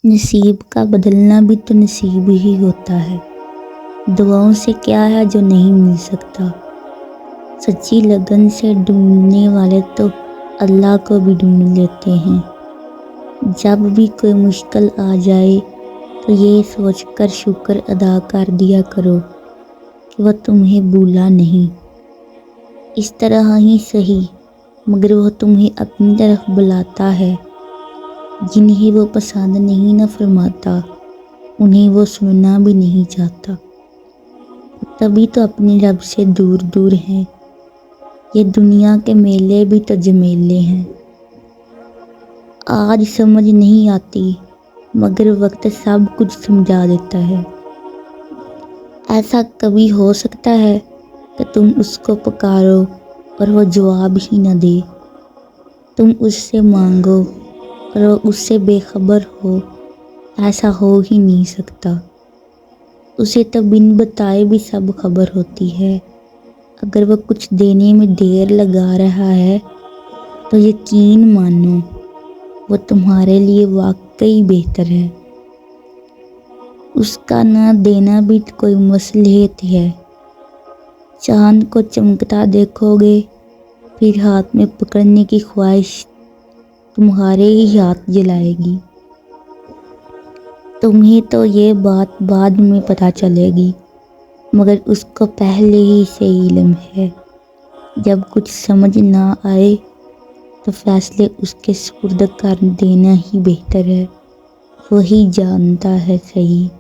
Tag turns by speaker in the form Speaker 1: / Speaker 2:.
Speaker 1: نصیب کا بدلنا بھی تو نصیب ہی ہوتا ہے۔ دعاؤں سے کیا ہے جو نہیں مل سکتا۔ سچی لگن سے ڈھونڈنے والے تو اللہ کو بھی ڈھونڈ لیتے ہیں۔ جب بھی کوئی مشکل آ جائے تو یہ سوچ کر شکر ادا کر دیا کرو کہ وہ تمہیں بھولا نہیں۔ اس طرح ہی صحیح مگر وہ تمہیں اپنی طرف بلاتا ہے۔ جنہیں وہ پسند نہیں نہ فرماتا انہیں وہ سننا بھی نہیں چاہتا۔ تبھی تو اپنے رب سے دور دور ہیں۔ یہ دنیا کے میلے بھی تو جمیلے ہیں۔ آج سمجھ نہیں آتی مگر وقت سب کچھ سمجھا دیتا ہے۔ ایسا کبھی ہو سکتا ہے کہ تم اس کو پکارو اور وہ جواب ہی نہ دے؟ تم اس سے مانگو اور وہ اس سے بے خبر ہو؟ ایسا ہو ہی نہیں سکتا۔ اسے تو بن بتائے بھی سب خبر ہوتی ہے۔ اگر وہ کچھ دینے میں دیر لگا رہا ہے تو یقین مانو وہ تمہارے لیے واقعی بہتر ہے۔ اس کا نہ دینا بھی کوئی مصلحت ہے۔ چاند کو چمکتا دیکھو گے پھر ہاتھ میں پکڑنے کی خواہش تمہارے ہی ہاتھ جلائے گی۔ تمہیں تو یہ بات بعد میں پتہ چلے گی مگر اس کو پہلے ہی سے علم ہے۔ جب کچھ سمجھ نہ آئے تو فیصلے اس کے سپرد کر دینا ہی بہتر ہے۔ وہی جانتا ہے صحیح۔